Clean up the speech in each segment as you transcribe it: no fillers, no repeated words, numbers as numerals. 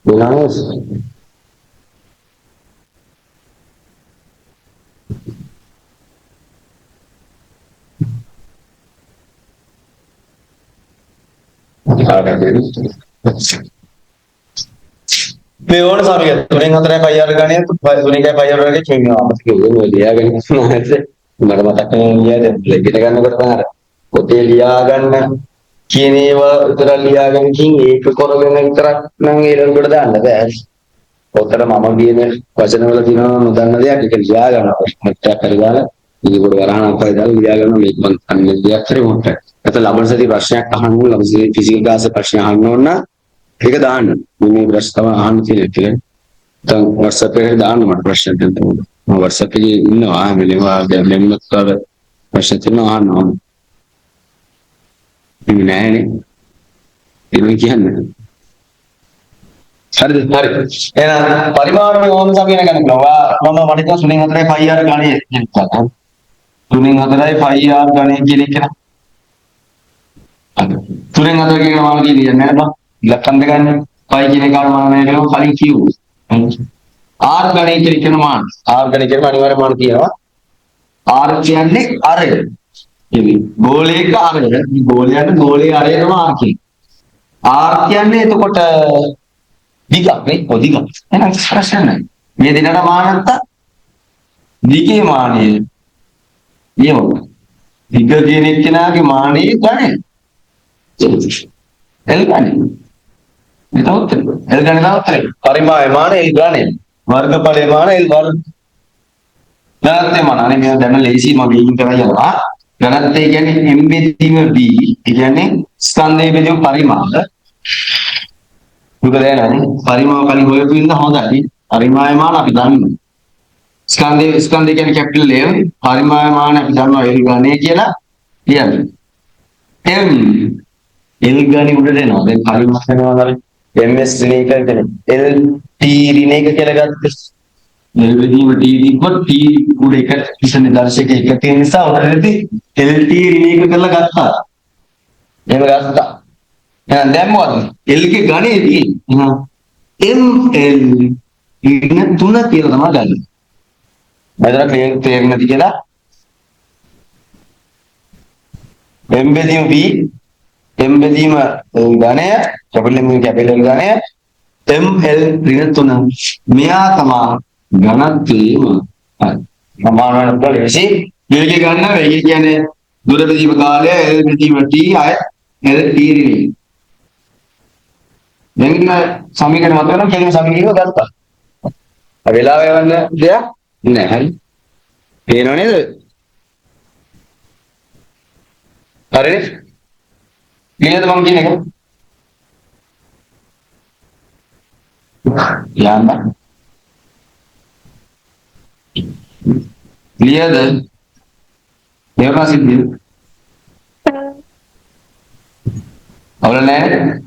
Veamos. Ahora මේ ඕන සමගිය තුනෙන් හතරයි පයි අර ගණය තුනෙන් එකයි පයි අර වගේ කියනවා අපිට කියන්නේ ලියාගෙන මට මතක් වෙනවා දැන් ඉගෙන ගන්නකොට තමයි අර පොතේ ලියා ගන්න කියන ඒවා විතර ලියාගෙන කින් ඒක කරගෙන විතරක් නම් ඒ රන්ගොඩ දාන්න බෑ. පොතට මම කියන වචන වල තියෙනවා නොදන්න දෙයක් ඒක ලියා ගන්න ප්‍රශ්නයක් කරගන්න ඊගොඩ වරහන් අපයි දාලා ලියා ගන්න මේක මම අන්නේ දෙයක් හරි මොකක්ද. නැත්නම් ලබන සති ප්‍රශ්නයක් අහන්න ඕන ලබන සති ෆිසිකල් ක්ලාස් ප්‍රශ්න අහන්න ඕන නම් ඒක දාන්න. මේ ප්‍රශ්න තමයි අහන්න තියෙන්නේ. දැන් WhatsApp එකේ දාන්න මට ප්‍රශ්න තියෙනවා. මම WhatsApp එකේ ඉන්නවා මෙලෙවා දැන් මෙන්නත් ප්‍රශ්න තියෙනවා අහන්න ඕන. මේ නෑනේ. ඒක කියන්නේ. හරිද? හරි. එහෙනම් පරිමාණමය ඕන සමීකරණ ගන්න පුළුවන්. මම මට කියන 3න් 4යි 5r ගණයේ කියනවා. 3න් 4යි 5r ගණයේ කියන එක නේ. 3න් 4 කියන මාන කියන්නේ නෑ බං. ඉලක්කම් දෙකන්නේ. 5 කියන කාණ මාන නෑ කියලා කලින් කිව්වා. r ගණයේ කියන මාන. r ගණයේ කියන අනිවාර්ය මාන කියනවා. r කියන්නේ අරය. එවි. ගෝලයක අරය. මේ ගෝලයට ගෝලයේ අරය තමයි r කියන්නේ. r කියන්නේ එතකොට දිගක් නේ පොදිගක් එහෙනම් ප්‍රශ්න නැහැ මේ දෙන්නට මානත්ත දිගේ මානෙ නියම දිග කියන එක්කෙනාගේ මානෙ ගණය L ගණය එතකොට L ගණය තමයි පරිමාය මාන L ගණය වර්ගඵලයේ මාන L වර්ග ගණන්තේ මාන අනේ මම දැන් ලේසි මම වීගින් කරලා යනවා ගණන්තේ කියන්නේ m බෙදීම b ඒ කියන්නේ ස්කන්ධයේ බෙදීම පරිමාණ මොකද එනනේ පරිමාව කලින් හොයපු ඉන්න හොඳයි පරිමායමාන අපි දන්නවා ස්කන්ධය කියන්නේ කැපිටල් M පරිමායමාන අපි දන්නවා L ගණය කියලා කියන්නේ M L ගණය උඩට එනවා දැන් පරිමායමාන හරි MS ඍණ එක කියන්නේ L T ඍණ එක කියලා ගත්තොත් L බෙදීම T දීපොත් T උඩ එක කිසිම දර්ශක එක තියෙන නිසා උඩදී L T ඍණ එක කරලා ගත්තා එහෙම ගත්තා එහෙනම් දැන් මොකද L ගේ ගණේ තියෙන්නේ ML ඍණ 3 කියලා තමයි ගන්න. මම තේරෙන්නේ නැති කියලා M බෙදීම B M බෙදීම ගණය කැපිටල් ගණය ML ඍණ 3 මෙයා තමයි ගණන්තේම ප්‍රමාණවත් බලෙසි වේගය ගන්න වේගය කියන්නේ දුර බෙදීම කාලය L බෙදීම T අය L T ඍණය දැන් සමීකරණ මත වෙනවා කියන සමීකරණ ගත්තා. අර වෙලාව යවන්න දෙයක් නෑ හරි. පේනව නේද? හරිනේ? ඊළඟට මම කියන එක. යන්න. ලියද? මේවා සිද්ධිය. අවුල නෑ.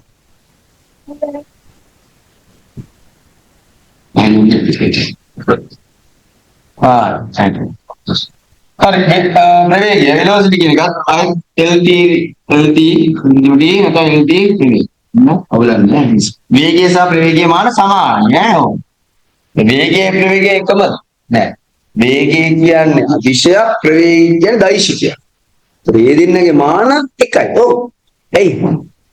හරි ප්‍රවේගය velocity කියන එකත් අය LT නැත්නම් LT නෙමෙයි නෝ අවුලන්නේ වේගය සහ ප්‍රවේගයේ මාන සමානයි ඈ ඔව් වේගයේ ප්‍රවේගය එකම නෑ වේගය කියන්නේ අදිශයක් ප්‍රවේගය කියන්නේ දෛශිකයක් ඒ දෙන්නගේ මානත් එකයි ඔව්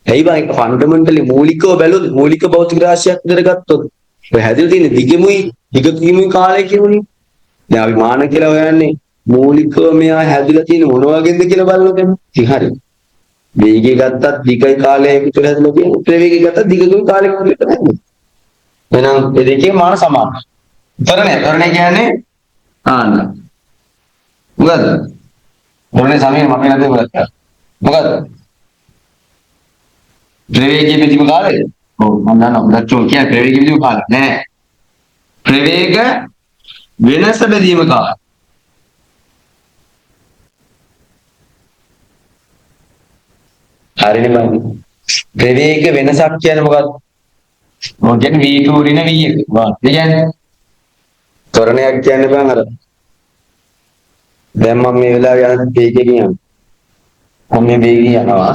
එයි බං ෆන්ඩමෙන්ටලි මූලිකව බැලුවොත් මූලික භෞතික රාශියක් විතර ගත්තොත් ඔය හැදිලා තියෙන දිගමුයි කාලය කියමුනේ දැන් අපි මාන කියලා හොයන්නේ මූලිකව මෙයා හැදිලා තියෙන මොන වගේද කියලා බලනකොට ඉතින් හරි වේගය ගත්තත් දිගයි කාලයයි විතර හැදිලා තියෙන ප්‍රවේගය ගත්තත් දිගයි කාලයයි විතර හැදිලා එහෙනම් මේ දෙකේ මාන සමානයි තරණය කියන්නේ ආන්න මොකද්ද මොනේ සමයේ මම නැතේ මොකද්ද ප්‍රවේගයේ බෙදීම කාලය ඔව් මම දන්නවා ලක්ෂණ කියන්නේ ප්‍රවේගයේ බෙදීම කාලය නෑ ප්‍රවේග වෙනස බෙදීම කාලය හරිනේ මම ප්‍රවේග වෙනසක් කියන්නේ මොකක්ද මොකද කියන්නේ v2 ඍණ v1 වා ඒ කියන්නේ ත්වරණයක් කියන්නේ බං අර දැන් මම මේ වෙලාවේ යන වේගයෙන් යනවා මම මේ වේගයෙන් යනවා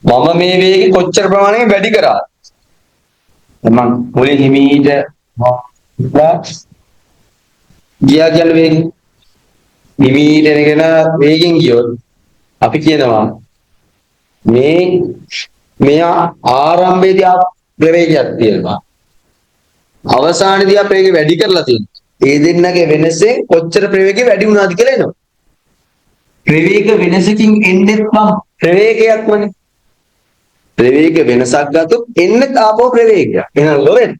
මම මේ වේගය කොච්චර ප්‍රමාණයකින් වැඩි කරා මම මුලින් හිමීට ගියා කියන වේගෙන් හිමීට එනගෙන වේගෙන් ගියොත් අපි කියනවා මේ මෙයා ආරම්භයේදී ප්‍රවේගයක් තියෙනවා. අවසානයේදී ප්‍රවේගය වැඩි කරලා තියෙනවා. ඒ දෙන්නගේ වෙනසෙන් කොච්චර ප්‍රවේගය වැඩි වුණාද කියලා එනවා. ප්‍රවේග වෙනසකින් එන්නේ මම ප්‍රවේගයක්මනේ. ප්‍රවේග වෙනසක් ගත්තොත් එන්නේ ආපෝ ප්‍රවේගයක්. එහෙනම් ලොවෙන්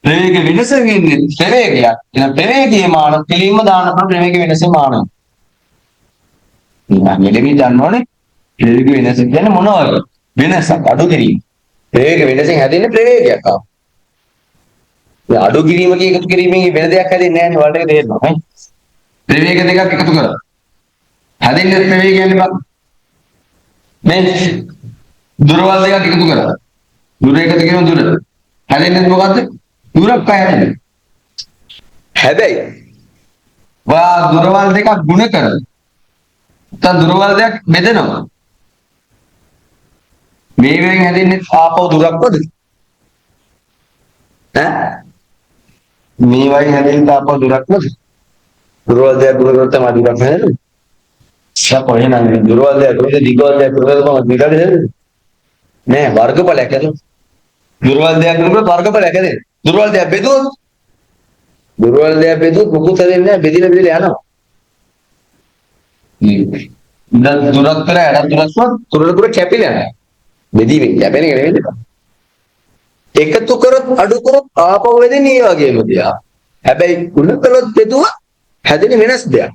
ප්‍රවේග වෙනසකින් එන්නේ ප්‍රවේගයක්. එහෙනම් ප්‍රවේගයේ මාන කෙලින්ම දාන්න ප්‍රවේග වෙනසේ මානයි. මෙලෙවි දන්නවනේ. ප්‍රවේග වෙනස කියන්නේ මොනවද? වෙනසක් අඩු කිරීම. ප්‍රවේග වෙනසෙන් හැදෙන්නේ ප්‍රවේගයක් ආව. මේ අඩු කිරීමක එකතු කිරීමෙන් වෙන දෙයක් හැදෙන්නේ නැහැ නේ වලට තේරෙනවා නේ. ප්‍රවේග දෙකක් එකතු කරලා හැදෙන්නේ ප්‍රවේගයන්නේ බං. මේ දුරවල් දෙකක් එකතු කරලා දුර එකතු කරන දුර හැදෙන්නේ මොකද්ද? දුරක් හැදෙන්නේ. හැබැයි වා දුරවල් දෙකක් ගුණ කරලා තන දුරවල් දෙකක් බෙදෙනවා. මේ වෙන් හැදෙන්නේ ආපහු දුරක්වද? ඈ මේ වයින් හැදෙන්නේ ආපහු දුරක්වද? දුරවල් දෙකක් ගුණ කරලා තමයි දුරක් හැදෙන්නේ. කොහේ නම් දුරවල් දෙකක් කොහෙද දිගවල් දෙකක් කරලා තමයි දිගට හැදෙන්නේ. නෑ වර්ගඵලයක් හැදෙනවා. දුරවල් දෙකක් ගුණ කරලා වර්ගඵලයක් හැදෙනවා. දුරවල් දෙකක් බෙදුවොත් මොකුත් හැදෙන්නේ නෑ බෙදිලා යනවා. දුරක් කර ඇඩක් දුරක් දුර කැපිලා යනවා. බෙදීමෙන් ලැබෙන එක නෙවෙයි. එකතු කරොත් අඩු කරොත් ආපහු වෙදෙන්නේ ඒ වගේම දෙයක්. හැබැයි ගුණ කළොත් බෙදුවා හැදෙන වෙනස් දෙයක්.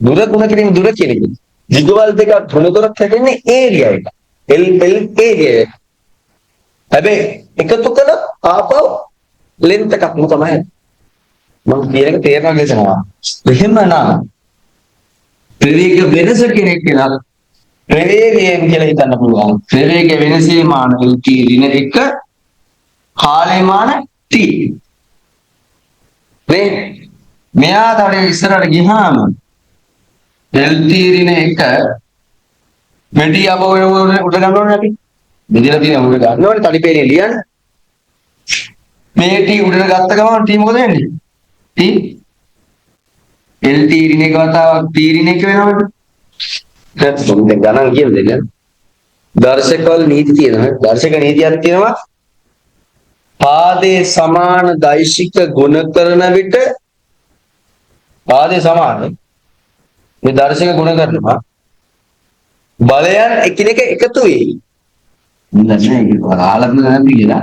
දුර ගුණ කිරීම දුර කියන එක. දිගවල් දෙකක් ගුණ කරොත් හැදෙන්නේ ඒරියා එක. ඒරියා. හැබැයි එකතු කළොත් ආපහු ලෙන්ත් එකක් තමයි. මම කියන එක තේරෙනවා කියනවා. එහෙම නෑ. ප්‍රවේග වෙනස කෙනෙක් කියලා ප්‍රවේගයෙන් කියලා හිතන්න පුළුවන්. ප්‍රවේග වෙනසේ මාන lt ඍණ 1 කාලේ මාන t. මේ මෙයා තව ඉස්සරහට ගියාම lt ඍණ 1 මෙඩි අපෝ උඩ ගන්න ඕනේ අපි. මෙදිලා තියෙන උඩ ගන්න ඕනේ තඩිපේනේ ලියන්න. මේ t උඩට ගත්ත ගමන් t මොකද වෙන්නේ? t lt ඍණ 1 වතාවක් t ඍණ 1 වෙනවද? දැන් ගණන් කියන්නේ නේද? දර්ශකවල නීති තියෙනවා. දර්ශක නීතියක් තියෙනවා. පාදේ සමාන දෛශික ගුණ කරන විට පාදේ සමාන මේ දර්ශක ගුණ කරනවා. බලයන් එකිනෙක එකතු වෙයි. නැහැ ඒක ආලම්බ නැති කියලා.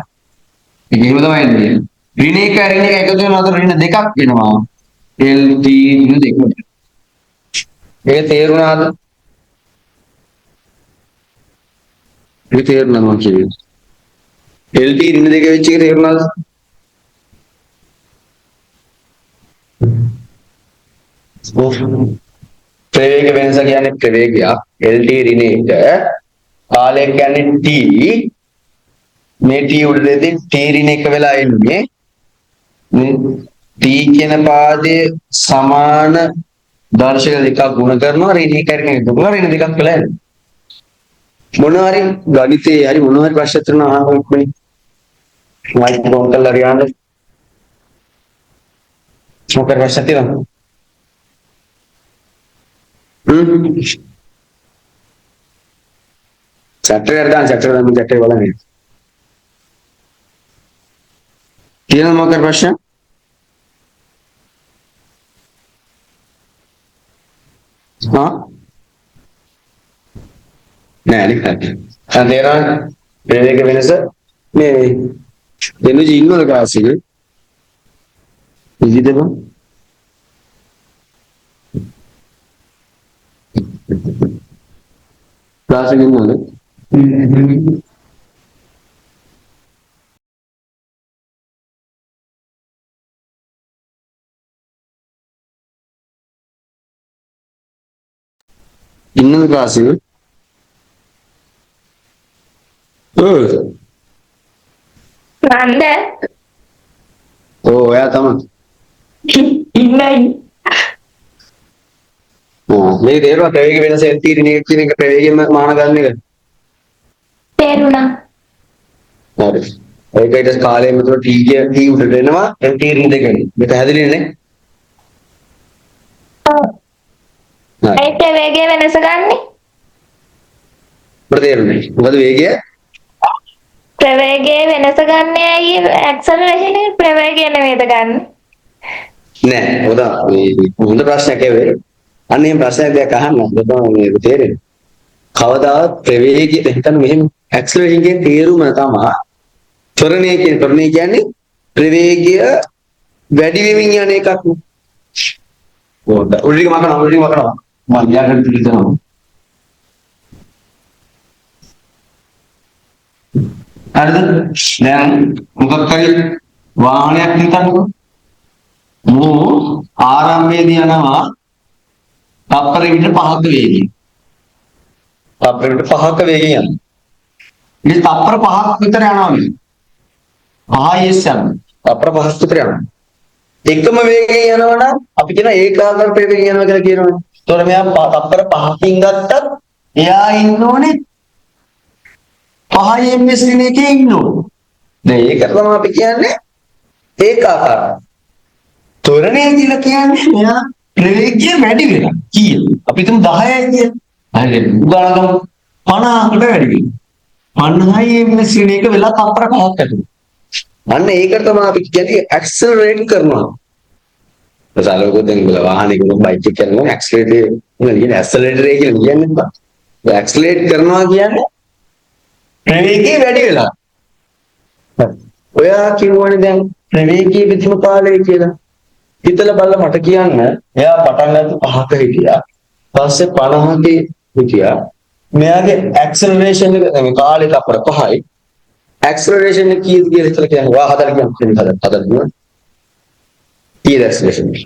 ඒකම තමයි එන්නේ. ඍණ 1 ඍණ 1 එකතු වෙනවා අතර ඍණ දෙකක් වෙනවා. lt ඍණ 2. ඒක තේරුණාද? ඒක තේරුණා මම කියන්නේ. lt ඍණ 2 වෙච්ච එක තේරුණාද? ප්‍රවේග වෙනස කියන්නේ ප්‍රවේගයක්. lt ඍණ 1 කාලය කියන්නේ t. මේ t උඩ දෙදී t ඍණ 1 වෙලා එන්නේ. මේ t කියන පාදයේ සමාන දර්ශක දෙකක් ගුණ කරනවා ඍණ 1 ඍණ 2 ඍණ දෙකක් වෙලා එන්නේ. මොනවා හරි ගණිතේ හරි මොනවා හරි ප්‍රශ්න තියෙනවා අහන්න ඕනේ. මයික් ඔන් කරලා රියන්න. මොකක්ද ප්‍රශ්න තියෙනවා? චැප්ටර් එක දාන්න චැප්ටර් බලන්න. තියෙනවා මොකක්ද ප්‍රශ්න? හා නෑ නේ. තේරෙනවද? ප්‍රවේග වෙනස මේ දෙනුජි ඉන්නවද ක්ලාස් එකේ? ඉදිරියද? ක්ලාස් එකේ ඉන්නවද? ඉන්නවද ක්ලාස් එකේ? නන්ද ඔයා තමයි. ඉන්නයි මේ තේරුණා ප්‍රවේග වෙනස lt ඍණ 1 කියන එක ප්‍රවේගයෙන් මාන ගන්න එක. තේරුණා. හරි. ඒක ඊට කාලයෙන් මෙතන t උඩට එනවා l තීරින් දෙකනේ. මේ පැහැදිලිනේ? ඔව්. හරි. ඒ ප්‍රවේගය වෙනස ගන්නෙ? මට තේරුණේ. මොකද වේගය ප්‍රවේගයේ වෙනස ගන්නේ ඇයි ඇක්සලරේෂන් එකේ ප්‍රවේගය නෙමෙයිද ගන්න? නෑ. හොඳ ප්‍රශ්නයක් ඒ. අන්න එහෙම ප්‍රශ්නයක් දෙයක් අහන්න. ඔබ මේ තේරෙන්නේ. කවදාවත් ප්‍රවේගයට හිතන්න මෙහෙම ඇක්සලරේෂන් එකේ තේරුම තමයි ත්වරණය කියන්නේ ප්‍රවේගය වැඩි වෙමින් යන එකක්. උඩික මකනවා. මම ලියාගන්න පිළිතනවා. හරිද? දැන් මොකක් හරි වාහනයක් හිතන්නකෝ. මෝ ආරම්භයේදී යනවා තප්පරයකට 5ක වේගයෙන්. තප්පරයකට 5ක වේගයෙන් යනවා. ඉතින් තප්පර 5ක් විතර යනවා මේ. 5s යනවා. තප්පර 5ක් විතර යනවා. එකම වේගයෙන් යනවනම් අපි කියන ඒකාකාර වේගයෙන් යනවා කියලා කියනවනේ. ඒතකොට මෙයා තප්පර 5කින් ගත්තත් එයා ඉන්න ඕනේ 5 ms එකේ ඉන්න ඕනේ. දැන් ඒක තමයි අපි කියන්නේ ඒකාකාර. ත්වරණය කියලා කියන්නේ මෙයා ප්‍රවේගය වැඩි වෙනවා. කීයද? අපි හිතමු 10යි කියලා. හරිද? උදාහරණයක් 50කට වැඩි වෙනවා. 50 ms එක වෙලා තප්පර 5ක් ඇතුළත. අන්න ඒකට තමයි අපි කියන්නේ ඇක්සලරේට් කරනවා. සාලෝකෝ දැන් බල වාහනයක බයික් එක කරනවා ඇක්සලරේට් කියන්නේ ඇක්සලරේටර් එක කියලා කියන්නේ නේද? ඇක්සලරේට් කරනවා කියන්නේ ප්‍රවේගය වැඩි වෙලා. ඔයා කියවනේ දැන් ප්‍රවේගයේ පිටිම කාලය කියලා. හිතලා බලලා මට කියන්න එයා පටන් ගත්ත 5ක හිටියා. පස්සේ 50ක හිටියා. මෙයාගේ ඇක්සලරේෂන් එක මේ කාලෙට අපර 5යි. ඇක්සලරේෂන් එක කීයද කියලා හිතලා කියන්නේ වා හදලා කියන්නේ හදලා කීයද ඇක්සලරේෂන් එක?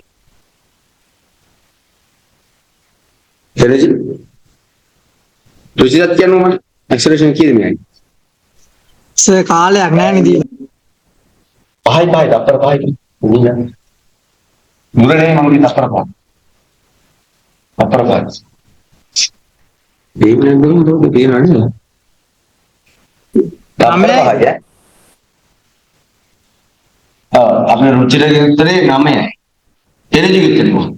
එනර්ජි රුචිරත් කියනවා මට ඇක්සලරේෂන් කීයද මෙයාගේ? සර් කාලයක් නැහැ නේද? 5යි තප්පර 5යි. උන්නේ මුරනේ මම කිය තප්පර 5. තප්පර 5. දෙවියන් දොරම පේනවා නේද? තප්පර 5යි. අපේ රුචිරගේ උත්තරේ 9යි. එනර්ජි උත්තරේ මොකක්ද?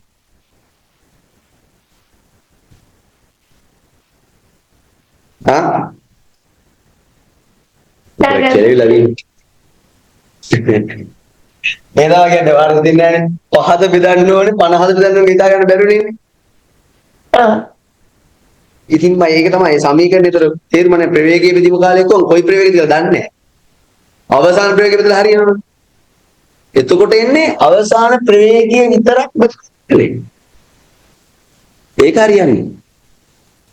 හා? කෙලවිලා වී. එදා කියන්නේ වාරද දෙන්නේ නැහැ. 5ද බෙදන්න ඕනේ 50ද බෙදන්න ඕනේ හිතා ගන්න බැරුණේ. ඉතින් මම ඒක තමයි සමීකරණේ විතර තේරුමනේ ප්‍රවේගයේ බෙදීම කාලය කොයි ප්‍රවේගයද කියලා දන්නේ නැහැ. අවසාන ප්‍රවේගය බෙදලා හරියනවනේ. එතකොට එන්නේ අවසාන ප්‍රවේගය විතරක් බෙදලා. ඒක හරියන්නේ.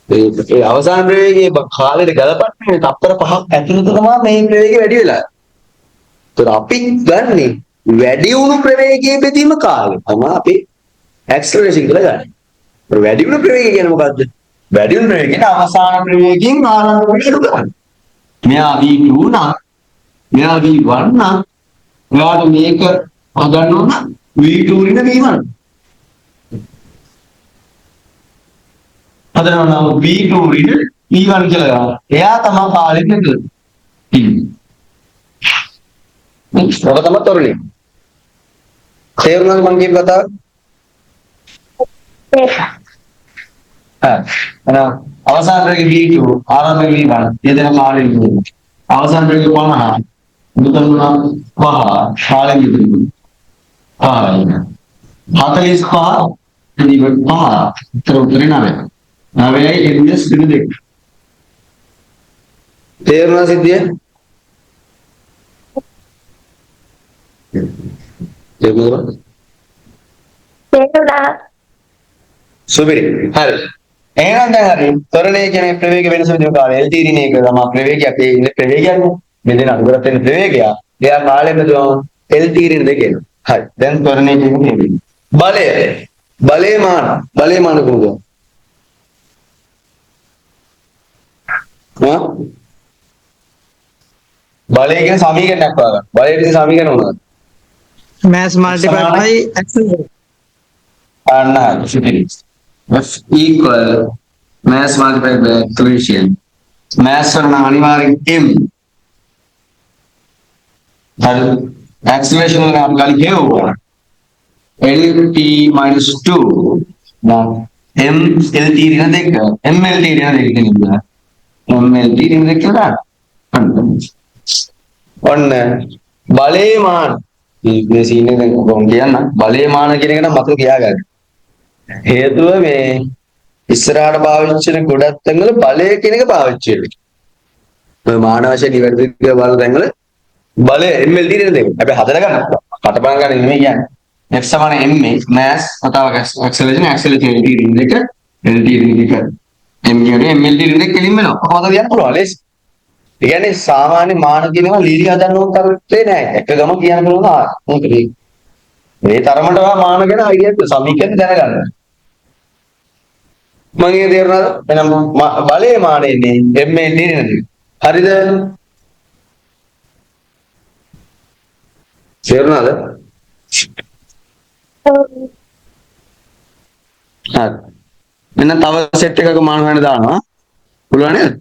ඒ අවසාන ප්‍රවේගයේ කාලෙට ගලපන්නේ තප්පර 5ක් ඇතුළත තමයි මේ ප්‍රවේගය වැඩි වෙලා. ඒතර අපි ගන්නේ වැඩි වුණු ප්‍රවේගයේ බෙදීම කාලය තමයි අපි ඇක්සලරේෂන් කියලා ගන්නේ. ඒතර වැඩි වුණු ප්‍රවේගය කියන්නේ මොකද්ද? වැඩි වුණු ප්‍රවේගය කියන්නේ අවසාන ප්‍රවේගයෙන් ආරම්භ වෙන එක. මෙයා v2 නම් මෙයා v1 නම් ඔයාලට මේක හදන්න ඕන v2 රින v1. හදනවා නම් v2 රින v1 කියලා ගන්න. එයා තමයි කාලෙට කරන්නේ. ඔබ තමයි තොරණේ. තේරුණාද මං කියන කතාව? අවසාන ප්‍රවේගය v2 ආරම්භ v1 යෙදෙන කාලෙ ඉන්නේ. අවසාන ප්‍රවේගය 50 මුදල්ුණා 5 කාලෙ ඉන්නේ. 45 divided 5 උත්තරේ 9. 9යි ms දින දෙක. තේරුණා සිද්ධිය? තේරුණා. සුපිරි. හරි. එහෙනම් දැන් හරි. ත්වරණය කියන්නේ ප්‍රවේග වෙනස විදිහ කාලය. L තීරින එක තමයි ප්‍රවේගයක්. ඒ ඉන්නේ ප්‍රවේගයක් නේ. මෙතන අනුගත වෙන ප්‍රවේගය. එයා කාලෙම දුවම L තීරින දෙකේ. හරි. දැන් ත්වරණය කියන්නේ බලය. බලයේ මාන කොහොමද? හා? බලය කියන සමීකරණයක් වගේ. බලයේ තියෙන සමීකරණ මොනවද? mass multiplied by acceleration. F equal mass multiplied by acceleration. Mass වල නම් අනිවාර්යෙන් m. හරි acceleration එක අපි කලින් කියවුවා lt minus 2 now mlt ඍණ දෙක mlt ඍණ දෙක කියනවා mlt ඍණ දෙක කියලා ඔන්න බලයේ මාන මේ සීන් එක කොහොමද කියන්න බලයේ මාන කියන එක නම් මතක තියාගන්න හේතුව මේ ඉස්සරහට පාවිච්චි කරන ගොඩක් තැන්වල බලය කියන එක පාවිච්චි වෙනවා ඔය මාන වශයෙන් නිවැරදි බලන තැන්වල බලය mlt ඍණ දෙක හැබැයි හදලා ගන්න කටපාඩම් ගන්න නෙමෙයි කියන්නේ F සමාන ma mass අතාව acceleration acceleration lt ඍණ දෙක lt ඍණ දෙක m කියන්නේ mlt ඍණ දෙක කෙලින්ම වෙනවා කොහොමද කියන්න පුළුවන් ලේසි ඒ කියන්නේ සාමාන්‍ය මාන කියනවා ලීලි හදන්න ඕන තරත්තේ නෑ එක ගම කියන්න පුළුවන් මොකද මේ තරමට මාන ගැන අයිඩියා සමීකරණ දැනගන්න මම ඉතින් තේරුණාද එහෙනම් බලයේ මානෙ ඉන්නේ ma lt ඍණ දෙක හරිද තේරුණාද හරි මෙන්න තව සෙට් එකක මාන හොයන්න දානවා පුළුවන් නේද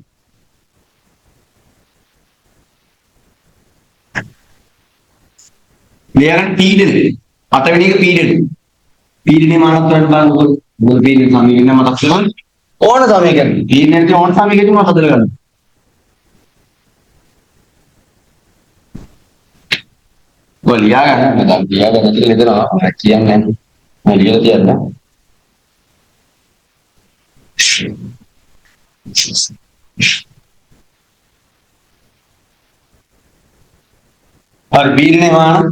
ලියගන්න පීඩනය අටවෙනි එක පීඩනයේ මානත් වලට බලන්න මොකද පීඩන සමීකරණ මතක් කරගන්න ඕන සමීකරණ පීඩනයේ ඕන සමීකරණ මතක් කරගන්න ඔය ලියාගන්න මම ලියාගන්න කියලා හිතනවා මම කියන්නේ මම ලියලා තියන්න හරි පීඩනයේ මාන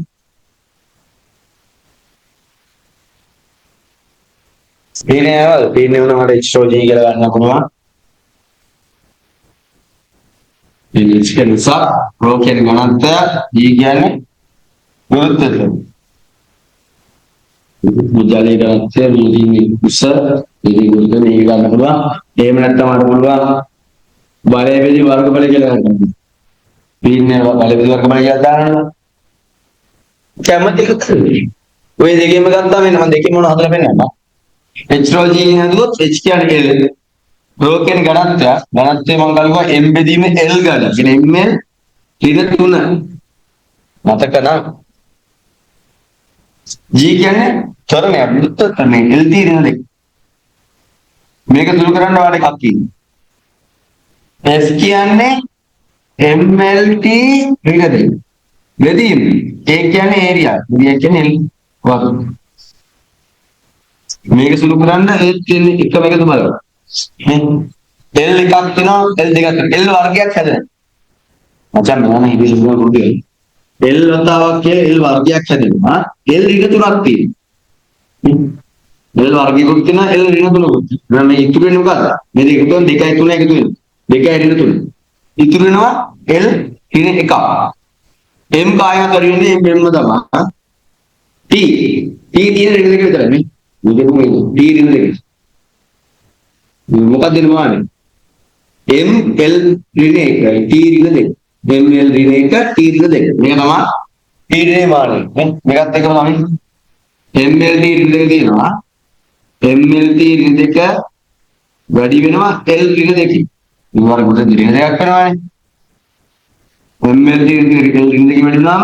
පීඩනය වුණාට h/g කියලා ගන්න පුළුවන් මේ h කියන නිසා ρ කියන ගණන්තය g කියන්නේ ගුරුත්වය මුජාලේ ගණන්තය මේ උස මේ ගුරුත්වය මේක ගන්න පුළුවන් එහෙම නැත්නම් අර පුළුවන් බලය බෙදි වර්ගඵල කියලා ගන්න පීඩනය බලය බෙදි වර්ගඵල කියලා දානවා කැමති ඔය දෙකේම ගත්තා මෙන්න මම දෙකේම මොනවද හදලා පෙන්නන්න h/g හදුවොත් h කියන්නේ L ρ කියන්නේ ගණන්තය ගණන්තය මම ගන්නවා m බෙදීම L ගන්න කියන්නේ m ඍණ 3 මතක නම් g කියන්නේ ත්වරණය වෘත්තතරණය lt ඍණ දෙක මේක දුරු කරන්න වාට එකක් තියෙනවා s කියන්නේ mlt ඍණ දෙක බෙදීම a කියන්නේ ඒරියා ඒරියා කියන්නේ L වර්ග මේක සුළු කරන්න ඒත් තියෙන්නේ එකම එකතු බලන්න L එකක් තියෙනවා L දෙකක් තියෙනවා L වර්ගයක් හැදෙනවා මචං මම ඉංග්‍රීසි වල පොඩ්ඩයි L වතාවක් කියලා L වර්ගයක් හැදෙනවා L ඍණ තුනක් තියෙනවා L වර්ගයකුත් තියෙනවා L ඍණ තුනකුත් තියෙනවා මේ ඉතුරු වෙන්නේ මොකද්ද මේ දෙක තුන 2යි 3යි එකතු වෙනවා 2යි ඍණ 3 ඉතුරු වෙනවා L ඍණ 1 m කායම කරින්නේ m තමයි t තියෙන ඍණ දෙක විතරයි මේ මොකද මේ t ඍණ දෙක මොකක්ද නෝනේ m l ඍණ 1යි t ඍණ 2 m l ඍණ 1 t ඍණ 2 මේක තමයි පීඩනයේ මානය මේකත් එක්කම තමයි mlt ඍණ 2 තියෙනවා mlt ඍණ 2 වැඩි වෙනවා l ඍණ 2 කින් මේ වර්ග කොට ඍණ 2ක් වෙනවානේ mlt ඍණ 2 l ඍණ 2 වැඩි වුණාම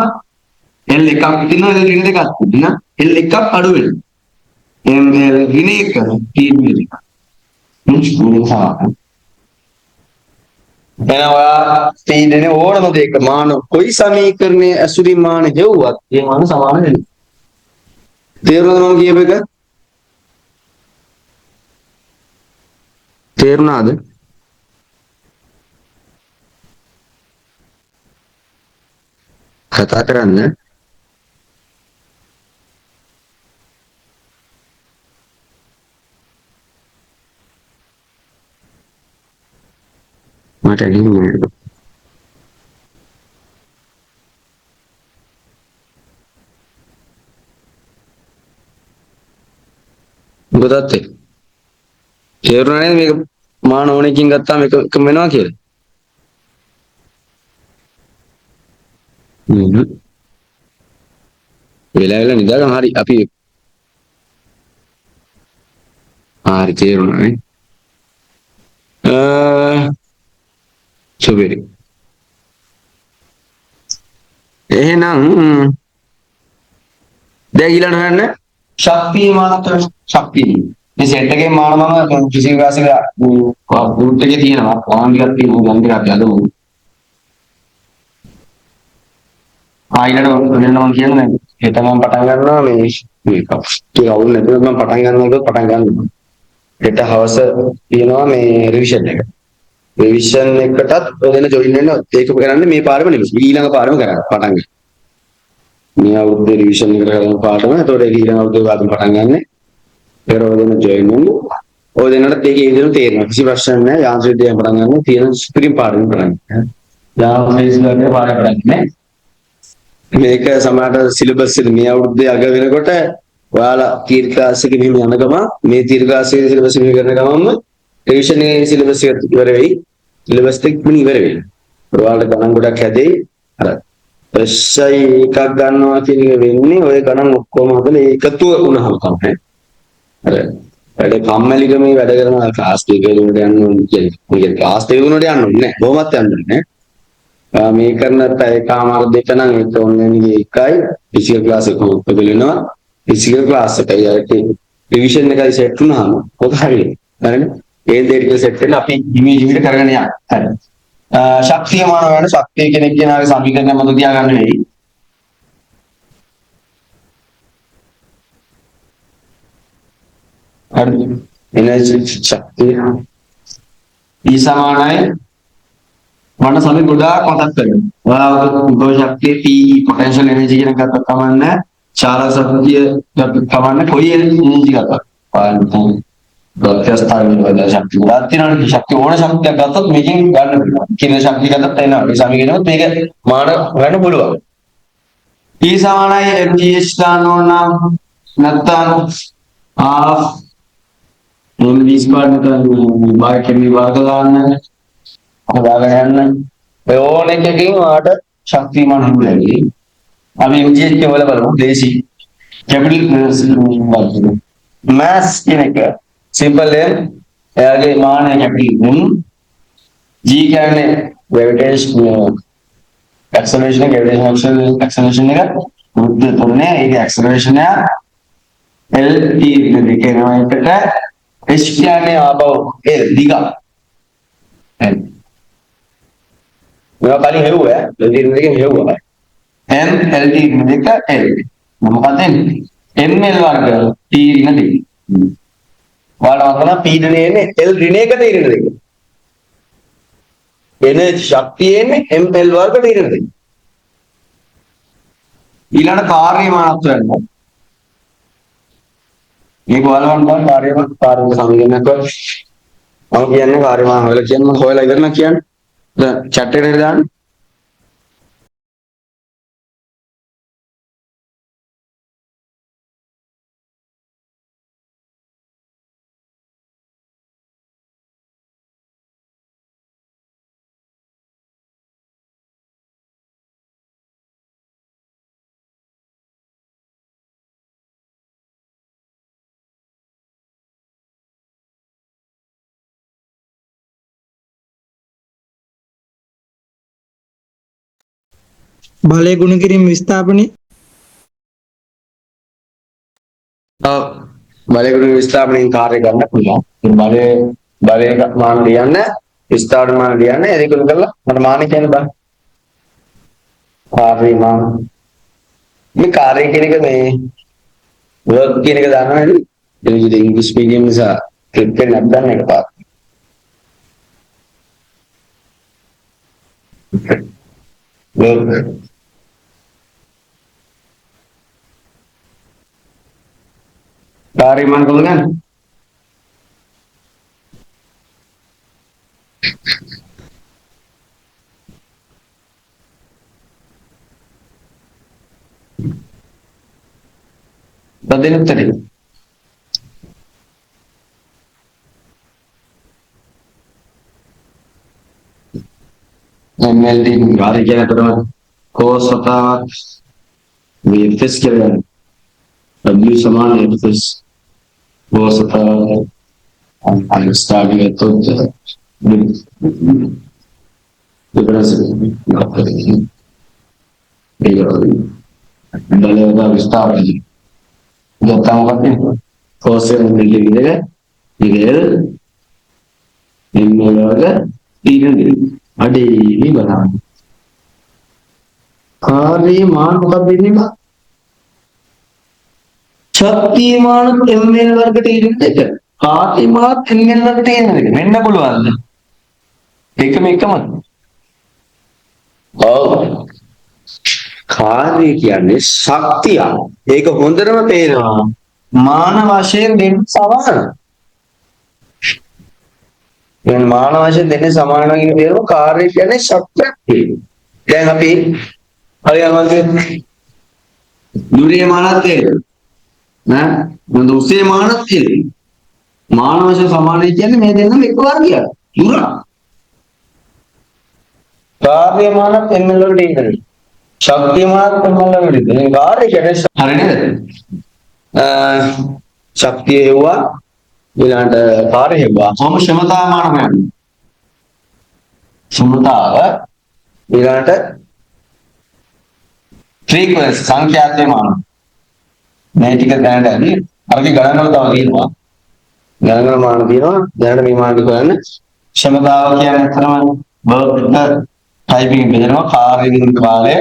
l එකක් තියෙනවා l ඍණ 2ක් තියෙනවා l එකක් අඩු වෙනවා ml ඍණ 1 t ඍණ 2 එහෙනම් ඔයා පීඩනයේ ඕනම දෙයක මාන කොයි සමීකරණයේ ඇසුරින් මාන හෙව්වත් ඒ මාන සමාන වෙනවා. තේරුණාද මම කියප එක? තේරුණාද? කතා කරන්න මට ඇහෙන්නේ මොකදත් තේරුණා නේද මේක මාන ඕනෙකින් ගත්තාම එකම වෙනවා කියලා වෙලා නිදාගන්න හරි අපි හරි තේරුණා නේ සුබිරි එහෙනම් දැන් ඊළඟ හොයන්න ශක්තිය මානක ශක්තිය. මේ සෙට් එකේ මාන මම ෆිසිකල් ක්ලාස් එක ගෲප් එකේ තියෙනවා. ඕන් ටිකක් තියෙනවා. ගම් ටිකක් අදමු. ඊළඟ වෙන මම කියන්නේ හෙට මම පටන් ගන්නවා මේ මේක. ඒක අවුල් නැතුව මම පටන් ගන්නවා. හෙට හවස තියෙනවා මේ රිවිෂන් එක. රිවිෂන් එකටත් ඔයගෙන ජොයින් වෙන්න ඒක කරන්නේ මේ පාරම නෙමෙයි. ඊළඟ පාරම කරන්න පටන් ගන්න. මේ අවුරුද්දේ රිවිෂන් එක කරන පාඩම. ඒතකොට ඊළඟ අවුරුද්දේ වාදම් පටන් ගන්න. ඒකට ඔයගෙන ජොයින් වෙන්න. ඔය දෙන්නට ඒකේ ඉඳන් තේරෙනවා. කිසි ප්‍රශ්නයක් නැහැ. යාන්ත්‍ර විද්‍යාව පටන් ගන්න තියෙන ස්ප්‍රින් පාඩම පටන් ගන්න. යාන්ත්‍ර විද්‍යාවේ පාඩම පටන් ගන්න. මේක සමහරට සිලබස් එක මේ අවුරුද්දේ අග වෙනකොට ඔයාලා තීර්ථ ක්ලාස් එකේ මෙහෙම යන ගම මේ තීර්ථ ක්ලාස් එකේ සිලබස් එක කරන ගමන්ම රිවිෂන් එකේ සිලබස් එක ඉවර වෙයි. සිලබස් එක ඉවර වෙයි. ඔයාලට ගණන් ගොඩක් හැදෙයි. අර ප්‍රශ්යි එකක් ගන්නවා කියන එක වෙන්නේ ඔය ගණන් ඔක්කොම හදලා ඒකතු වුණාම තමයි. අර වැඩ කම්මැලිකමේ වැඩ කරන ක්ලාස් එකේ උඩ යන්න ඕනේ කියන්නේ. මේක ක්ලාස් එකේ උඩ යන්න ඕනේ නෑ. කොහොමවත් යන්න ඕනේ නෑ. මේ කරන පැයකමාර දෙක නම් ඒක ඔන්ලයින් එකයි ෆිසිකල් ක්ලාස් එක උපදෙලනවා ෆිසිකල් ක්ලාස් එකයි රිවිෂන් එකයි සෙට් වුණාම ඔක හරියට හරිනේ ඒ දෙක සෙට් වෙලා අපි ඉමේජ් එකට කරගෙන යන්න හරි ශක්තිය මාන වෙන ශක්තිය කෙනෙක් කියනාගේ සමීකරණය මත තියාගන්න වෙයි හරි එනර්ජි ශක්තිය E සමානයි මට සමේ ගොඩාක් මතක් වෙනවා. ඔයාලට උද්භව ශක්තිය P potential energy කියන එකත් කමන්න, ශාලා ශක්තිය කමන්න කොයි එනර්ජි ගත්තත්. පාන්තන් ගොඩක්ස්තාවන වල ශක්තිය ගොඩක් තියෙනවා. ශක්තිය ඕන ශක්තියක් ගත්තොත් මේකෙන් ගන්න පුළුවන්. කින ශක්තිය ගත්තත් එනවා. මේ සමීකරණයත් මේක මාන ගන්න පුළුවන්. P සමානයි mgh දාන්න ඕන නම් නැත්තම් half mv squared නැත්නම් විභාග දාන්න හදාගෙන යන්න ඔය ඕන එකකින් ඔයාලට ශක්තිය මාන හම්බෙන්නේ. අපි MGH වල බලමු දේශී කැපිටල් මාස් කියන එක සිම්පල් M එයාගේ මානය කැපිටල් M G කියන්නේ ග්‍රැවිටේෂන් ඇක්සලරේෂන් ඇක්සලරේෂන් එක වෘත්ත තුනේ ඒකේ ඇක්සලරේෂන් එක L T දෙකේ නමකට H කියන්නේ ආපහු L දිග මේවා කලින් හෙව්වා L T දෙකෙන් හෙව්වා M L T දෙක L මොකක්ද එන්නේ M L වර්ග T ඍණ දෙක ඔයාලා වතන P ඍණේ එන්නේ L ඍණ එක T ඍණ දෙක එනර්ජි ශක්තිය එන්නේ M L වර්ග T ඍණ දෙක ඊළඟ කාර්යමානත්වය යනවා මේක ඔයාලා වань කාර්යමාන සමීකරණයක් මම කියන්නේ කාර්යමාන හොයලා කියන්නේ මම හොයලා ඉවරන කියන්නේ දැන් chat එකට දාන්න බලය ගුණ කිරීම විස්ථාපනය බලයකට විස්ථාපනයෙන් කාර්ය ගන්න පුළුවන්. බලය මාන ලියන්න විස්ථාපන මාන ලියන්න ඒක උඩ කරලා මට මාන කියන්න බෑ. කාර්ය මාන මේ කාර්ය කියන එක මේ වර්ක් කියන එක දානවා නේද? ඒක ඉංග්‍රීසි මීඩියම් නිසා ක්ලික් කරන්න නැත්නම් එක පාත්. work कार्य मान बोल गए बदले उत्तर MLD कार्य क्या है cos होता VFS क्या है W समान है FS cos होता स्टार्ट है तो डिफरेंस Dalam විස්තර ගත්තාම මොකක්ද? කෝෂයෙන් දෙකේ විදිහට ඉරෙල් එන්නේ වල ඉරෙල් අඩේ බලන්න. කාර්යමාන මොකක්ද දෙන්නේ බා? ශක්තිමාන ml වර්ගට ඉරෙල් දෙක. කාර්යමාන ml වර්ගට ඉරෙල් දෙක. වෙන්න පුළුවන්ද? එකම. ඔව්. කාර්ය කියන්නේ ශක්තිය. ඒක හොඳටම තේරෙනවා. මාන වශයෙන් දෙන්න සමාන. දැන් මාන වශයෙන් දෙන්නේ සමාන කියන තේරුම කාර්ය කියන්නේ ශක්තියක් තියෙනවා. දැන් අපි හරියමද? දුරේ මානත් තේරෙනවා. නෑ? මොඳ උසේ මානත් තේරෙනවා. මාන වශයෙන් සමානයි කියන්නේ මේ දෙන්නම එක වර්ගයක්. දුර. කාර්ය මානත් ml වලට ඉන්නේ. ශක්තිමාන තමයි මේ කාර්ය කියන්නේ හරි නේද? ශක්තිය යුවා ඊළඟට කාර්ය යුවා කොහොම ක්ෂමතාවමාන හොයන්නේ. ක්ෂමතාව ඊළඟට ෆ්‍රීකවන්සි සංඛ්‍යාත්මකමාන මේ ටික දැනට ඇති අරගේ ගණන් වල තව තියෙනවා. ගණන් මාන තියෙනවා. දැනට මේ මාන කරන්න ක්ෂමතාව කියන්නේ අතරම verb එක ටයිපින් බෙදෙනවා කාර්ය විදිහට කාලය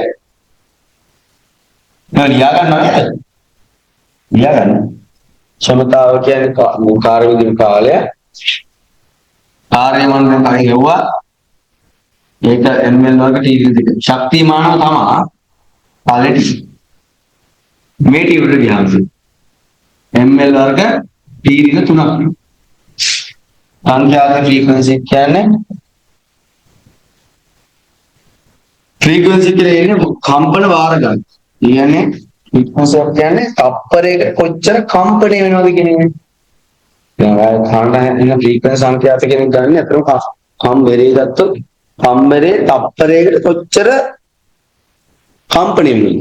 लिया क्षमताव कार्य काले कार्यमान हुआ एक ml वर्ग शक्तिमान क्वालिटी मेटिव ml वर्ग तुन संख्यात फ्रीक्वेंसी क्या फ्रीक्वेंसी कंपन वारगा කියන්නේ ෆ්‍රීකවන්සි කියන්නේ තප්පරයකට කොච්චර කම්පණය වෙනවද කියන එක. දැන් කාණ්ඩ එන ෆ්‍රීකවන්සි සංඛ්‍යාත කෙනෙක් ගන්න අතරම කම්බරේ ගත්තොත් කම්බරේ තප්පරයකට කොච්චර කම්පණය වෙනවද?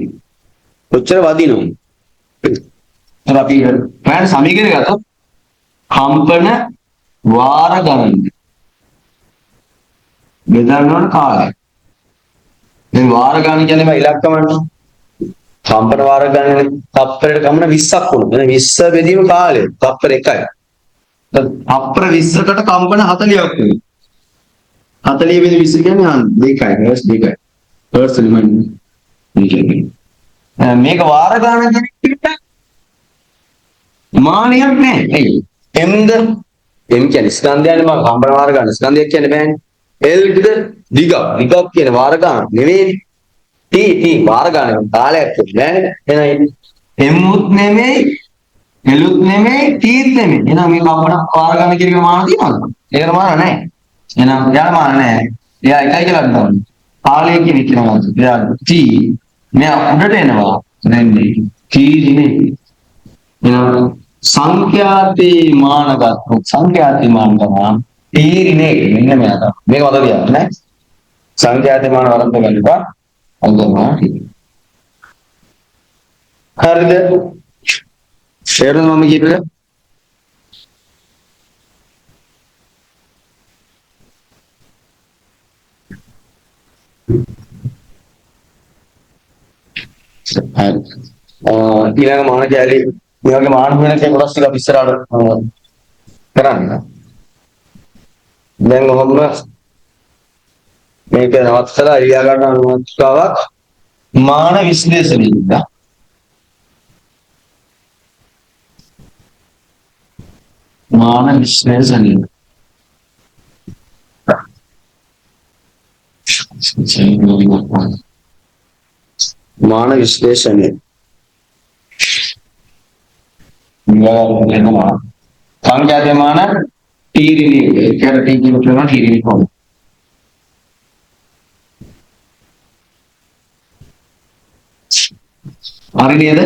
කොච්චර වදිනවද? එහෙනම් අපි ප්‍රාණ සමීකරණය ගත්තොත් කම්පන වාර ගණන බෙදන්න ඕන කාලය. දැන් වාර ගණන කියන්නේ ඉලක්කමනේ. කම්පන වාර ගණන තප්පරයකට කම්පන 20ක් වුණා. එන 20 බෙදීම කාලය තප්පර 1යි. තප්පර 20කට කම්පන 40ක් වෙනවා. 40 බෙද 20 කියන්නේ 2යි. හර්ට්ස් 2යි. හර්ට්ස් නෙමෙයි. මේක වාර ගණන කියන්නේ මානියක් නෑ. එයි. mද m කියන්නේ ස්කන්ධයනේ මම කම්පන වාර ගණන ස්කන්ධයක් කියන්නේ බෑනේ. lද දිගක් කියන වාර ගණන නෙවෙයි. T වාර ගන්න කාලයක් නෑනේ. එහෙනම් M උත් නෙමෙයි L උත් නෙමෙයි T උත් නෙමෙයි. එහෙනම් මේ කම්පන වාර ගන්න කියන එක මාන තියනවද? ඒකට මාන නෑ. එහෙනම් යාර මාන නෑ. එයා එකයි කියලා ගන්නවා. කාලය කියන එක නේද? එයා T මෙයා උඩට එනවා. දැන්නේ T නෙමෙයි. එහෙනම් සංඛ්‍යාතේ මාන ගත්තොත් සංඛ්‍යාතේ මාන ගන්නවා. T නේ මෙන්න මෙයා තමයි. මේක මතක තියාගන්න නේ. සංඛ්‍යාතේ මාන වරද්ද ගන්නවා. හරිද? ෂෙයාර් මම කියපේ ඊළඟ මාන කැලේ මේ වගේ මාන වෙන කොටස් ටික අපි ඉස්සරහට කරන්න. දැන් ඔහොම මේක නවත්තලා එළියා ගන්න අනුමතිකාවක් මාන විශ්ලේෂණයද මාන විශ්ලේෂණය මාන විශ්ලේෂණය සංඛ්‍යාත මාන තීරිණි ඒකට තීරිණි කියනවා තීරිණි කොහොමද හරි නේද?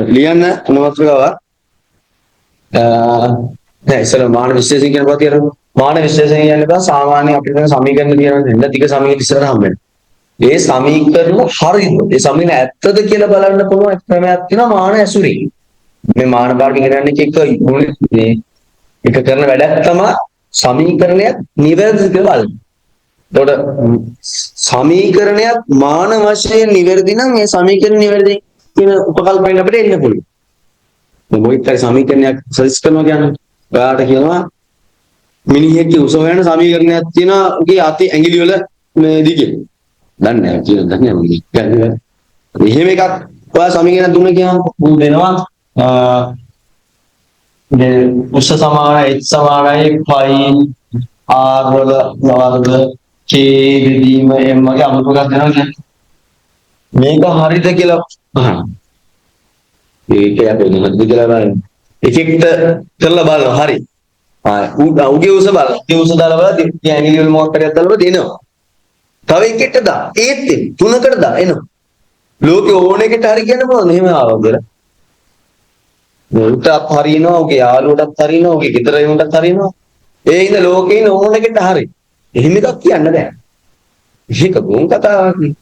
ලියන්න මොනවද නෑ ඉස්සර මාන විශ්ලේෂණ කියන පොතේ අර මාන විශ්ලේෂණ කියන්නේ බා සාමාන්‍ය අපිට සමීකරණ තියෙනවා දෙන්න ටික සමීකරණ ඉස්සරහට හම්බ වෙනවා. ඒ සමීකරණ හරියද? ඒ සමීකරණ ඇත්තද කියලා බලන්න පුළුවන් ක්‍රමයක් තියෙනවා මාන ඇසුරින්. මේ මාන පාඩම ඉගෙන ගන්න එක මේ එක කරන වැඩක් තමයි සමීකරණයක් නිවැරදිද කියලා බලන්න. එතකොට සමීකරණයක් මාන වශයෙන් නිවැරදි නම් මේ සමීකරණ නිවැරදි කියන උපකල්පනයෙන් අපිට එන්න පුළුවන්. මේ මොකක්ද සමීකරණයක් සජෙස්ට් කරනවා කියන්නේ? ඔයාලට කියනවා මිනිහෙක්ගේ උස හොයන සමීකරණයක් තියෙනවා උගේ අතේ ඇඟිලි වල මේ දිගේ. දන්නේ නැහැ කියලා දන්නේ නැහැ. එහෙම එකක් ඔයා සමීකරණ දුන්න කියනවා ඌ දෙනවා උස සමානයි h සමානයි pi r වල වර්ග k දෙදීම m වගේ අමුතු එකක් දෙනවා කියන්නේ. මේක හරිද කියලා අහනවා. ඒක යන්නේ මොකද කියලා බලන්න. ඉෆෙක්ට් කරලා බලනවා හරි. උගේ උස බලන්න. උගේ උස දාලා බලලා ඇඟිලි වල මොකක් හරි දාලා දෙනවා. තව එකකට දා. ඒත් තුනකට දා එනවා. ලෝකේ ඕන එකට හරි කියන්න පුළුවන්. එහෙම ආවද කියලා. උටත් හරියනවා, උගේ යාළුවටත් හරියනවා, උගේ ගෙදර එවුන්ටත් හරියනවා. ඒ ඉඳ ලෝකේ ඉන්න ඕන එකට හරි. එහෙම එකක් කියන්න බෑ. ඒක ගොන් කතාවක් නේ.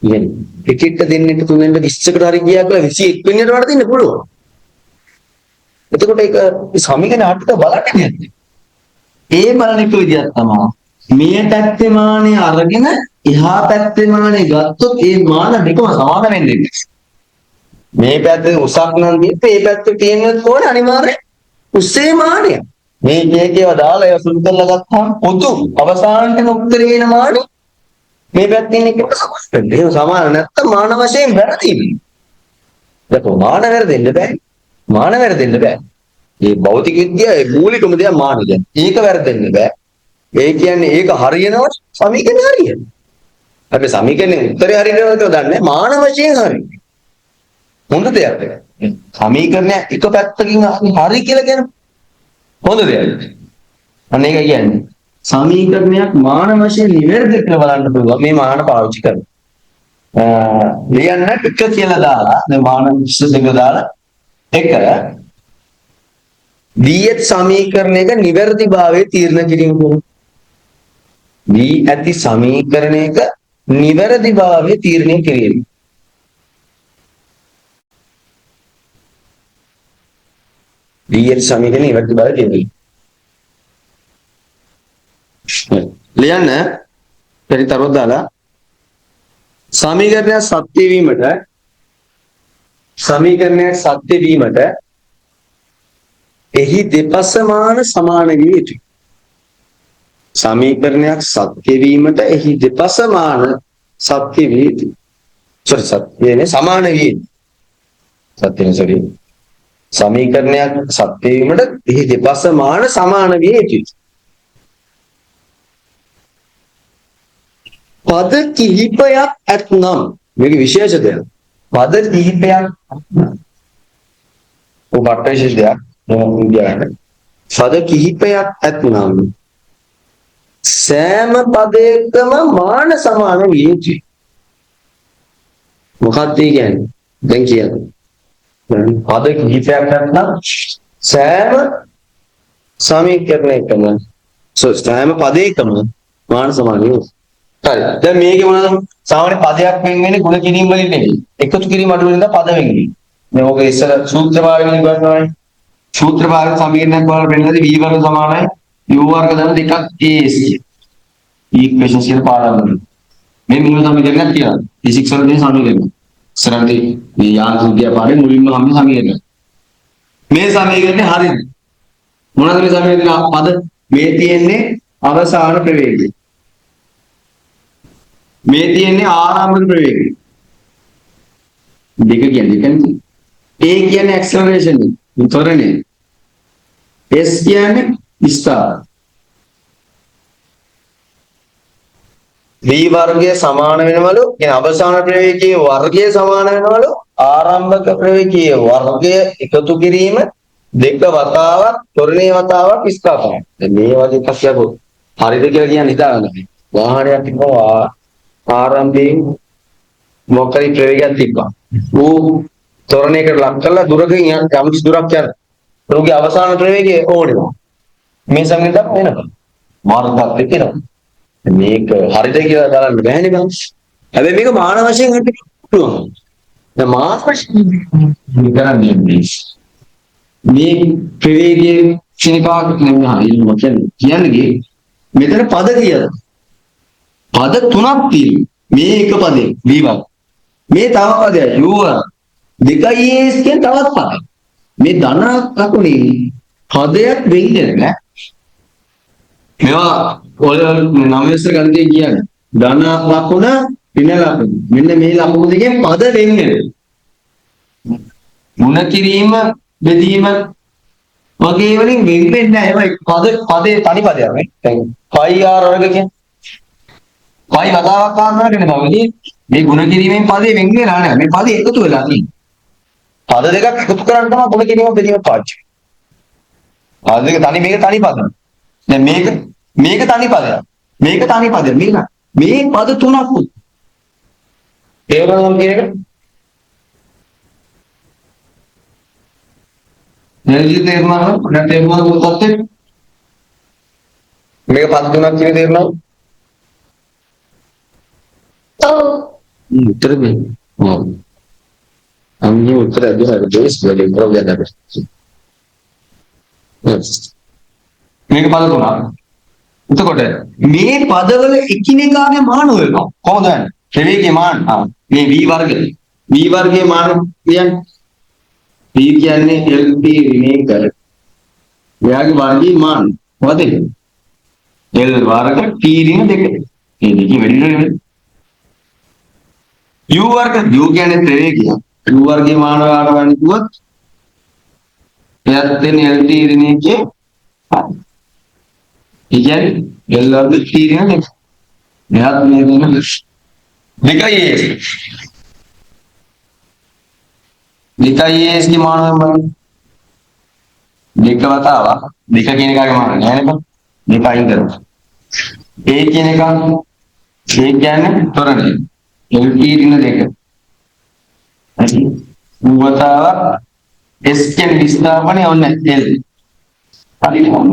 කියන්නේ එකට දෙන්නෙට තුනෙන්ට 20කට හරි ගියා කියලා 21 වෙනියට වඩා දෙන්න පුළුවන්. එතකොට ඒක සමීකරණ අටක බලන්නේ නැද්ද? ඒ බලන එක විදියක් තමයි. මේ පැත්තේ මානෙ අරගෙන එහා පැත්තේ මානෙ ගත්තොත් ඒ මාන දෙකම සමාන වෙන්නේ. මේ පැත්තේ උසක් නම් දීපේ මේ පැත්තේ තියෙන ඕනේ අනිවාර්යයෙන් උස්සේ මානය. මේ කේකේව දාලා ඒක සුදු කරලා ගත්තාම පොතු අවසානයේ උත්තරේ වෙන මානෙ මේ පැත්තේ ඉන්න එකට සමාන. ඒක සමාන නැත්තම් මාන වශයෙන් වැරදියි. ඒක මාන වැරදෙන්න බෑ. මාන වැරදෙන්න බෑ. මේ භෞතික විද්‍යාවේ මූලිකම දේ මාන කියන්නේ. ඒක වැරදෙන්න බෑ. ඒ කියන්නේ ඒක හරියනවා සමීකරණය හරියන. අපි සමීකරණේ උත්තරේ හරියනවද කියලා දන්නේ මාන වශයෙන් හරියි. හොඳ දෙයක් ඒක. සමීකරණය එක පැත්තකින් හරි කියලා කියන හොඳ දෙයක්. අන්න ඒක කියන්නේ සමීකරණයක් මාන වශයෙන් නිවැරදි කියලා බලන්න පුළුවන් මේ මාන පාවිච්චි කරලා. ලියන්න එක කියලා දාලා දැන් මාන විශේෂ දෙක දාලා එක දී සමීකරණයක නිවැරදිභාවය තීරණය කිරීම කොහොමද? දී ඇති සමීකරණයක නිවැරදිභාවය තීරණය කිරීම. දී ඇති සමීකරණයේ නිවැරදිභාවය තීරණය. ලියන්න පරිතරව දාලා සමීකරණය සත්‍ය වීමට එහි දෙපසමාන සමාන විය යුතුයි. සමීකරණයක් සත්‍ය වීමට එහි දෙපසමාන සත්‍ය විය යුතුයි. සත්‍යනේ සමාන විය යුතුයි. සමීකරණයක් සත්‍ය වීමට එහි දෙපසමාන සමාන විය යුතුයි. පද කිහිපයක් ඇතනම් මේක විශේෂ දෙයක්. පද කිහිපයක් ඔබට විශේෂ දෙයක්. පද කිහිපයක් ඇතනම් සෑම පදයකම මාන සමාන විය යුතුයි. මොකක්ද කියන්නේ? දැන් කියන්නේ. පද කිහිපයක් ඇතනම් සෑම සමීකරණයකම සෑම පදයකම මාන සමාන විය යුතුයි. හරි. දැන් මේකේ මොනවද? සාමාන්‍ය පදයක් වෙන් වෙන්නේ ගුණ කිරීම වලින් නෙමෙයි. එකතු කිරීම අඩු වෙන පද වෙන් වෙන්නේ. මේ ඔක ඉස්සර සූත්‍ර භාගයෙන් ගන්නවානේ. සූත්‍ර භාග සමීකරණයක් වල වෙනදී v වර්ග සමානයි u වර්ග දාන දෙකක් as කිය. ඉක්වේෂන්ස් කියලා පාඩම්. මේ මුල සමීකරණයක් කියලා. ෆිසික්ස් වල තියෙන සමීකරණ. ඉස්සරහදී මේ යාන්ත්‍රික විද්‍යාව පාඩේ මුලින්ම හම්බ සමීකරණ. මේ සමීකරණේ හරියද? මොනවද මේ සමීකරණ පද? මේ තියෙන්නේ අවසාන ප්‍රවේගය. මේ තියෙන්නේ ආරම්භක ප්‍රවේගය. දෙක කියන්නේ A කියන්නේ acceleration එක. ත්වරණය. S කියන්නේ විස්තාර. v වර්ගය සමාන වෙනවලු කියන අවසාන ප්‍රවේගයේ වර්ගය සමාන වෙනවලු ආරම්භක ප්‍රවේගයේ වර්ගය එකතු කිරීම දෙක වතාවක් ත්වරණයේ වතාවක් විස්තාරය. දැන් මේ වගේ එකක් කියපො හරිද කියලා කියන්නේ හිතාගන්න. වාහනයක් තිබ්බා ආරම්භයෙන් මොකරි ප්‍රවේගයක් තිබ්බා. ඌ ත්වරණයකට ලක් කරලා දුරකින් යම් කිසි දුරක් යන. ඒකේ අවසාන ප්‍රවේගය ඕනේ. මේ සමීකරණ වෙනවා. මාර්ගයක් තියෙනවා. මේක හරිද කියලා බලන්න බෑනේ බං. හැබැයි මේක මාන වශයෙන් ගන්න පුළුවන්. දැන් මාන වශයෙන් කරන්නේ මේ ප්‍රවේගයේ ක්ෂණිකාවක් නෙමෙයි කියන්නේ මෙතන පද කියලා. පද තුනක් තියෙනවා. මේ එක පදේ V1. මේ තව පදයක් U1. දෙකයි S කියන තවත් පදයක්. මේ ධන ලකුණේ පදයක් වෙන්නේ නැහැ. මේවා ඔය 9 ඉස්සර ගණිතය කියන්නේ ධන ලකුණ ඍණ ලකුණ. මෙන්න මේ ලකුණු දෙකෙන් පද වෙන්නේ. මුණ කිරීම බෙදීම වගේ වලින් වෙන් වෙන්නේ නැහැ. ඒවා පදේ තනි පදයක් නේ. දැන් පයි ආර වර්ග කියන්නේ පයි වතාවක් ගන්නවා කියන බවදී මේ ගුණ කිරීමෙන් පදේ වෙන් වෙලා නැහැ. මේ පදේ එකතු වෙලා තියෙනවා. පද දෙකක් එකතු කරන් තමයි ගුණ කිරීම බෙදීම පාවිච්චි කරන්නේ. පද දෙක තනි මේක තනි පද. දැන් මේක තනි පදයක්. මේක තනි පදයක්. මේ පද තුනක් උත්. තේරුණාද කියන එක? නැති තේරුණාද? නැත්නම් තේරුණාද මොකක්ද? මේක පද තුනක් කියන තේරුණාද? ඔව්. උත්තර මේ. ඔව්. අම්මේ උත්තර දුහර දෙස් වල ප්‍රොබ්ලම් නැහැ. මේක පද තුනක්. එතකොට මේ පදවල එකිනෙකාගේ මාන වෙනවා. කොහොමද? ප්‍රවේගයේ මාන. මේ v වර්ගයේ මාන කියන්නේ v කියන්නේ LP ඍණේකර. එයාගේ වර්ගයේ මාන. මොකද ඒක? L වර්ග T ඍණ 2. මේ දෙකේ වැඩි නෙමෙයි. U කියන්නේ ප්‍රවේගය. U වර්ගයේ මාන වාර ගන්න කිව්වොත් එයාත් දෙන්නේ LT ඍණේකේ. කියන්නේ L වර්ග T ඍණ 2. එයාත් මේ දෙන දෙකයි की मान දෙක වතාවක් දෙක කියන එකගේ මාන නෑ නේද දෙක අයින් කරනවා a කියන එක a කියන්නේ ත්වරණය lt ඍණ දෙක හරි වතාවක් s කියන්නේ විස්ථාපනය ඔන්න l හරිද ඔන්න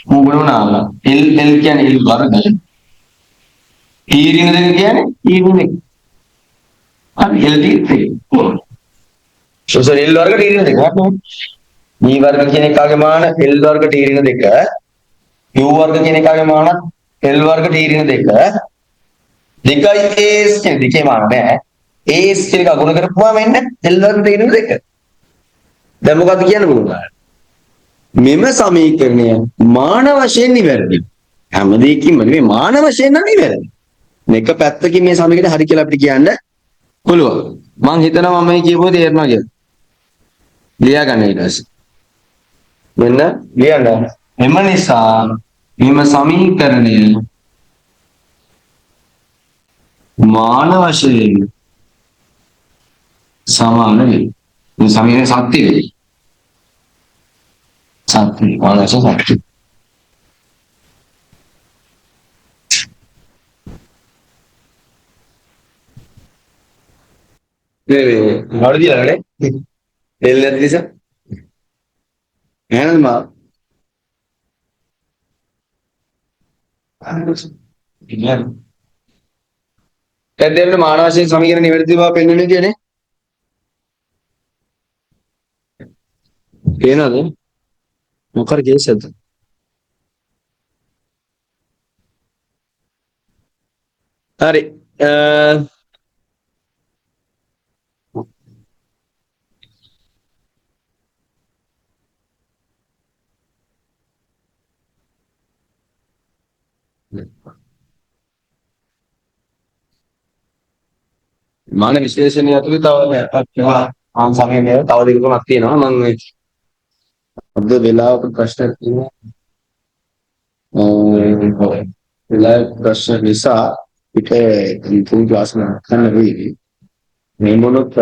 මුගලුණාම l කියන්නේ l වර්ගය t ඍණ දෙක කියන්නේ t ඍණ දෙක හරි lt sorry L वर्ग T ऋण देख B वर्ग කියන එකගේ මාන L वर्ग T ऋण 2 U वर्ग කියන එකගේ මාන L वर्ग T ऋण 2 දෙකයි AS කියන දෙකේ මාන නෑ AS කියන එක ගුණ කරපුවාම එන්නේ L वर्ग T ऋण 2 දැන් මොකක්ද කියන්න පුළුවන් මෙම සමීකරණය මාන වශයෙන් නිවැරදි හැම දෙයකින්ම නෙමෙයි මාන වශයෙන් නම් නිවැරදි මේක පැත්තකින් මේ සමීකරණය හරි කියලා අපිට කියන්න පුළුවන් මම හිතනවා මම මේ කියපුව තේරෙනවා කියලා लिया गया नहीं रस मैंने लिया ना हिमनिसा हिम समीकरणे मानवशे समान है ये समीकरण साथी है साथी मानवशे साथी ये मार दिया लड़े එල්ලත් නිසා එහෙනම් මා ඉන්න දැන් මාන වශයෙන් සමීකරණ නිවැරදි බව පෙන්වන්නේ කියන්නේේනද මොකද කේසද හරි මාන විශ්ලේෂණය ඇතුළේ තව ආන් සමයේ තව දෙක තුනක් තියෙනවා මම අද වෙලාවක ප්‍රශ්න තියෙනවා වෙලාව ප්‍රශ්න නිසා පිට තුන් ක්ලාස් කරන්න වෙයි මේ මොනොත්